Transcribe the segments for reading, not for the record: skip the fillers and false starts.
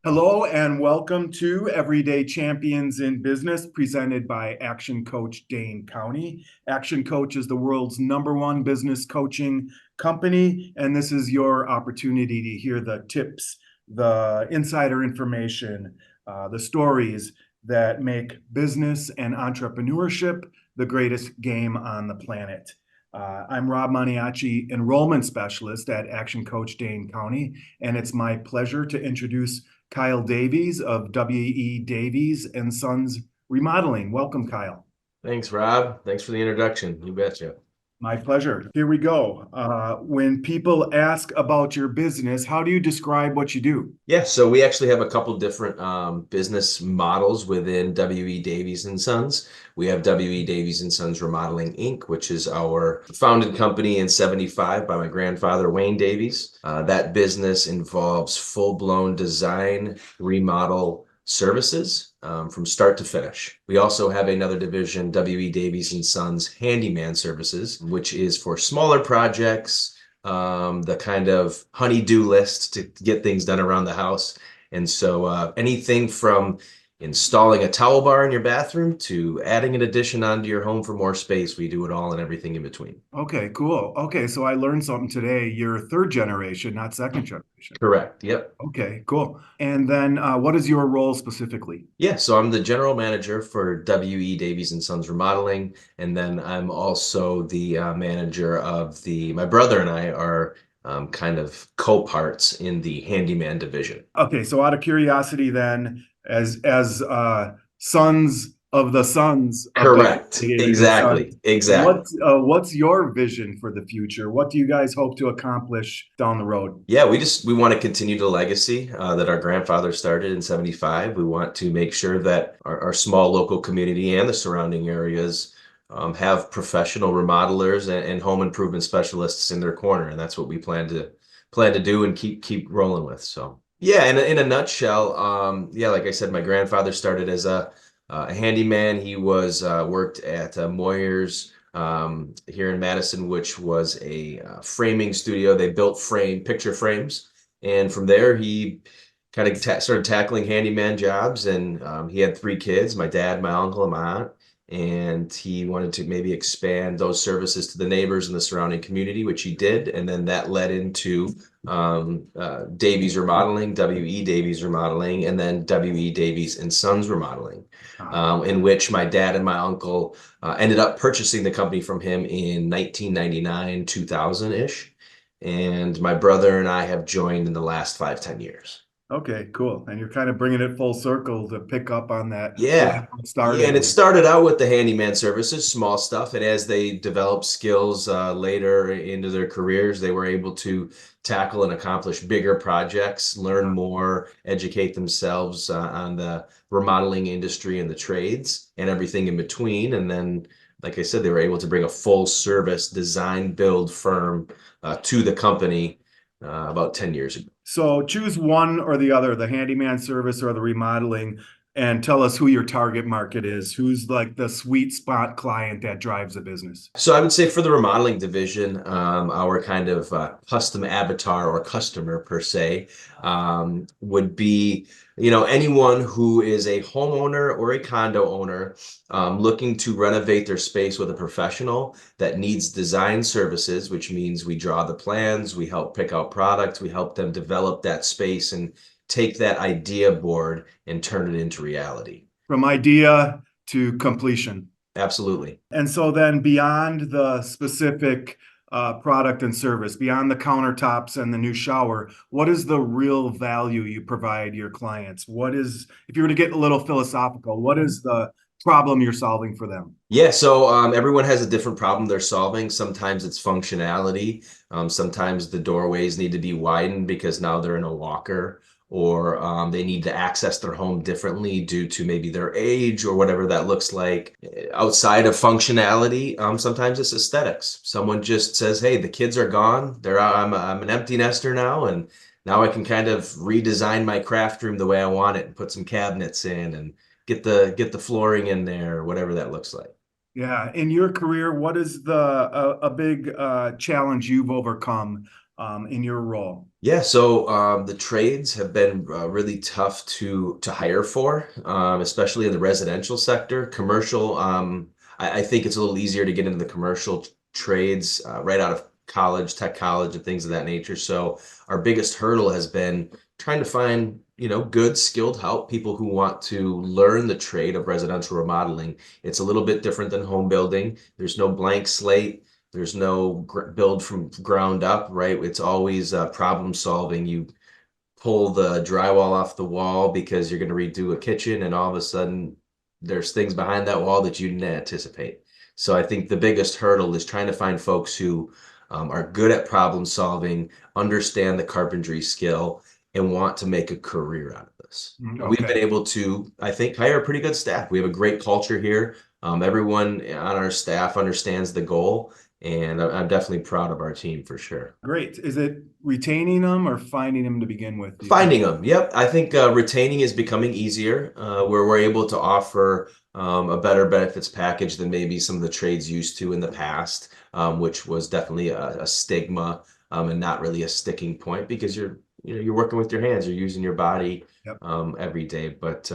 Hello and welcome to Everyday Champions in Business, presented by Action Coach Dane County. Action Coach is the world's #1 business coaching company, and this is your opportunity to hear the tips, the insider information, the stories that make business and entrepreneurship the greatest game on the planet. I'm Rob Maniaci, enrollment specialist at Action Coach Dane County, and it's my pleasure to introduce Kyle Davies of W.E. Davies and Sons Remodeling. Welcome, Kyle. Thanks, Rob. Thanks for the introduction. You betcha. My pleasure. Here we go. When people ask about your business, how do you describe what you do? Yeah, so we actually have a couple different business models within W.E. Davies and Sons. We have W.E. Davies and Sons Remodeling Inc., which is our founded company in '75 by my grandfather, Wayne Davies. That business involves full-blown design, remodel services from start to finish. We also have another division, W.E. Davies and Sons Handyman Services, which is for smaller projects, the kind of honey-do list to get things done around the house. And so anything from installing a towel bar in your bathroom to adding an addition onto your home for more space, we do it all and everything in between. Okay, cool. Okay, so I learned something today. You're third generation, not second generation. Correct. Yep. Okay, cool. And then what is your role specifically? Yeah, so I'm the general manager for W.E. Davies and Sons Remodeling, and then I'm also the manager of my brother and I are kind of co-parts in the handyman division. Okay, so out of curiosity, then, as sons of the sons of Correct. Davies and Exactly. Sons, Exactly. what's your vision for the future? What do you guys hope to accomplish down the road? Yeah, we want to continue the legacy that our grandfather started in '75. We want to make sure that our small local community and the surrounding areas have professional remodelers and home improvement specialists in their corner, and that's what we plan to do and keep rolling with. So yeah, in a nutshell, yeah, like I said, my grandfather started as a handyman. He was worked at Moyer's here in Madison, which was a framing studio. They built picture frames, and from there he kind of started tackling handyman jobs. And he had 3 kids: my dad, my uncle, and my aunt. And he wanted to maybe expand those services to the neighbors in the surrounding community, which he did. And then that led into Davies Remodeling, W.E. Davies Remodeling, and then W.E. Davies and Sons Remodeling, in which my dad and my uncle ended up purchasing the company from him in 1999, 2000-ish. And my brother and I have joined in the last 5, 10 years. Okay, cool. And you're kind of bringing it full circle to pick up on that where Yeah. it Yeah, started and it with. started out with the handyman services, small stuff. And as they developed skills later into their careers, they were able to tackle and accomplish bigger projects, learn more, educate themselves on the remodeling industry and the trades and everything in between. And then, like I said, they were able to bring a full service design build firm to the company about 10 years ago. So choose one or the other, the handyman service or the remodeling, and tell us who your target market is. Who's like the sweet spot client that drives the business? So I would say for the remodeling division, our kind of custom avatar or customer per se would be, anyone who is a homeowner or a condo owner looking to renovate their space with a professional that needs design services, which means we draw the plans, we help pick out products, we help them develop that space and take that idea board and turn it into reality. From idea to completion. Absolutely. And so then beyond the specific product and service, beyond the countertops and the new shower, what is the real value you provide your clients? If you were to get a little philosophical, what is the problem you're solving for them? Yeah, so everyone has a different problem they're solving. Sometimes it's functionality. Sometimes the doorways need to be widened because now they're in a walker, or they need to access their home differently due to maybe their age or whatever that looks like. Outside of functionality, sometimes it's aesthetics. Someone just says, "Hey, the kids are gone. I'm an empty nester now, and now I can kind of redesign my craft room the way I want it and put some cabinets in and get the flooring in there," or whatever that looks like. Yeah, in your career, what is a big challenge you've overcome in your role? Yeah, so the trades have been really tough to hire for, especially in the residential sector. Commercial, I think it's a little easier to get into the commercial trades right out of college, tech college, and things of that nature. So our biggest hurdle has been trying to find, good skilled help, people who want to learn the trade of residential remodeling. It's a little bit different than home building. There's no blank slate. There's no build from ground up, right? It's always problem solving. You pull the drywall off the wall because you're going to redo a kitchen, and all of a sudden there's things behind that wall that you didn't anticipate. So I think the biggest hurdle is trying to find folks who are good at problem solving, understand the carpentry skill, and want to make a career out of this. We've been Okay, able to, I think, hire a pretty good staff. We have a great culture here. Everyone on our staff understands the goal, and I'm definitely proud of our team for sure. great. Is it retaining them or finding them to begin with, do you think? Finding them, yep. I think retaining is becoming easier, where we're able to offer a better benefits package than maybe some of the trades used to in the past, which was definitely a stigma and not really a sticking point because you're working with your hands, you're using your body Yep. every day. But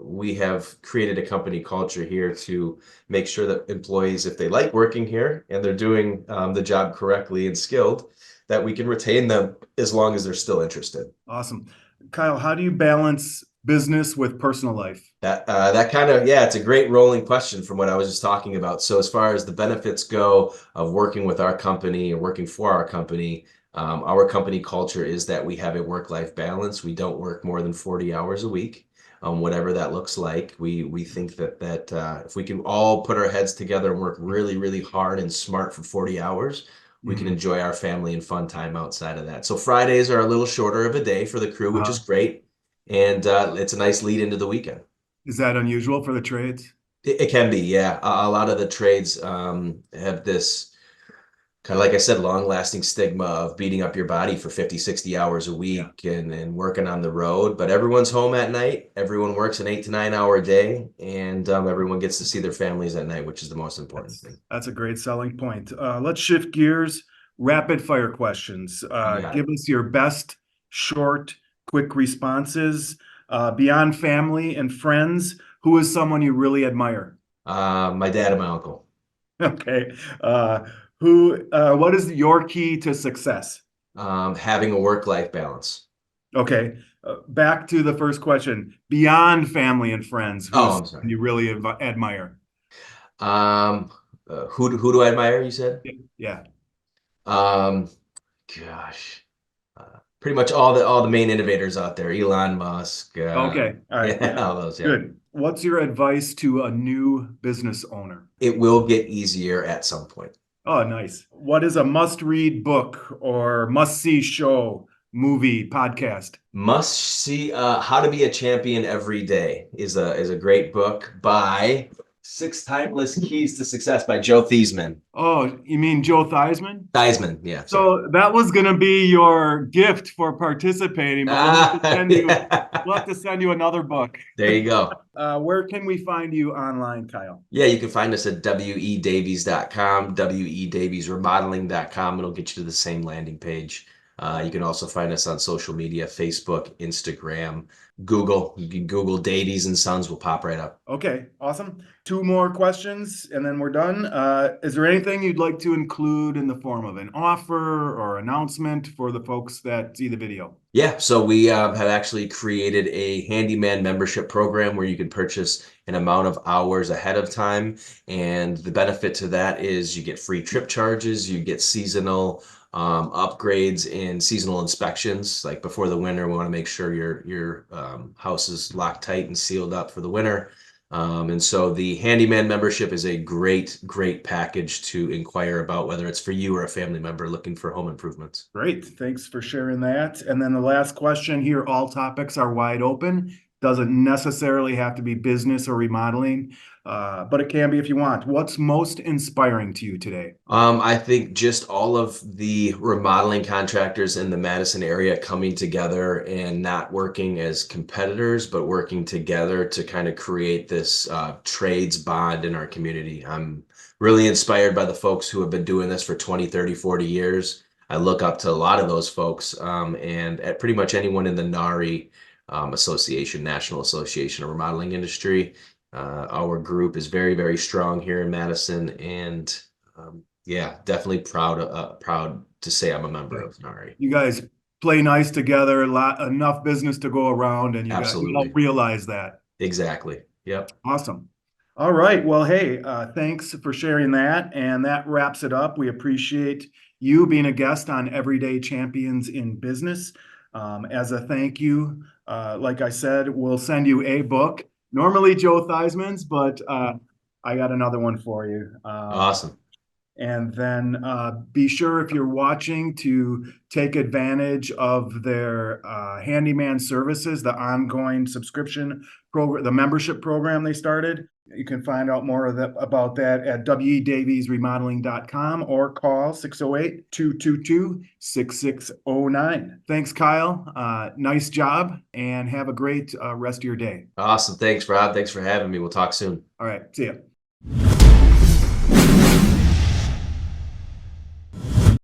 we have created a company culture here to make sure that employees, if they like working here and they're doing the job correctly and skilled, that we can retain them as long as they're still interested. Awesome. Kyle, how do you balance business with personal life? That kind of, yeah, it's a great rolling question from what I was just talking about. So as far as the benefits go of working with our company or working for our company culture is that we have a work-life balance. We don't work more than 40 hours a week, whatever that looks like. We think that if we can all put our heads together and work really, really hard and smart for 40 hours, we can Mhm. enjoy our family and fun time outside of that. So Fridays are a little shorter of a day for the crew, which is great. And it's a nice lead into the weekend. Is that unusual for the trades? It can be, yeah. A lot of the trades have this kind of, like I said, long-lasting stigma of beating up your body for 50, 60 hours a Yeah. week and working on the road. But everyone's home at night. Everyone works an 8 to 9 hour day, and everyone gets to see their families at night, which is the most important thing. That's a great selling point. Let's shift gears. Rapid fire questions. You got Give it. us your best short, quick responses. Beyond family and friends, who is someone you really admire? My dad and my uncle. Okay. What is your key to success? Having a work-life balance. Okay. Back to the first question. Beyond family and friends, who Oh, is I'm sorry. someone you really admire? Um, who do I admire, you said? Yeah. Um, Gosh, pretty much all the main innovators out there. Elon Musk, Okay. All right. yeah, all those. Yeah, Good. What's your advice to a new business owner? it will get easier at some point. Oh, nice. What is a must-read book or must-see show, movie, podcast? Must see. How to Be a Champion Every Day is a great book by Six Timeless Keys to Success by Joe Theismann. Oh, you mean Joe Theismann? Theismann, yeah, sorry. So that was going to be your gift for participating, but we'll have to Yeah. send you another book. There you go. Where can we find you online, Kyle? Yeah, you can find us at wedavies.com, wedaviesremodeling.com. It'll get you to the same landing page. You can also find us on social media, Facebook, Instagram, Google. You can Google Davies and Sons, will pop right up. Okay, awesome. Two more questions and then we're done. Is there anything you'd like to include in the form of an offer or announcement for the folks that see the video? Yeah, so we have actually created a handyman membership program where you can purchase an amount of hours ahead of time. And the benefit to that is you get free trip charges, you get seasonal upgrades and seasonal inspections. Like before the winter, we want to make sure your house is locked tight and sealed up for the winter. And so the handyman membership is a great package to inquire about, whether it's for you or a family member looking for home improvements. Great, thanks for sharing that. And then the last question here, all topics are wide open. Doesn't necessarily have to be business or remodeling, but it can be if you want. What's most inspiring to you today? I think just all of the remodeling contractors in the Madison area coming together and not working as competitors, but working together to kind of create this trades bond in our community. I'm really inspired by the folks who have been doing this for 20, 30, 40 years. I look up to a lot of those folks, and at pretty much anyone in the NARI association, National Association of Remodeling Industry. Our group is very, very strong here in Madison, and yeah, definitely proud to say I'm a member of NARI. You guys play nice together, enough business to go around, and you all Absolutely. realize that. Exactly. Yep. Awesome. All right. Well, hey, thanks for sharing that. And that wraps it up. We appreciate you being a guest on Everyday Champions in Business. As a thank you, like I said, we'll send you a book. Normally Joe Theismann's, but I got another one for you. Awesome. And then be sure, if you're watching, to take advantage of their handyman services, the ongoing subscription program, the membership program they started. You can find out more about that at wdaviesremodeling.com or call 608-222-6609. Thanks, Kyle. Nice job, and have a great rest of your day. Awesome. Thanks, Rob. Thanks for having me. We'll talk soon. All right. See ya.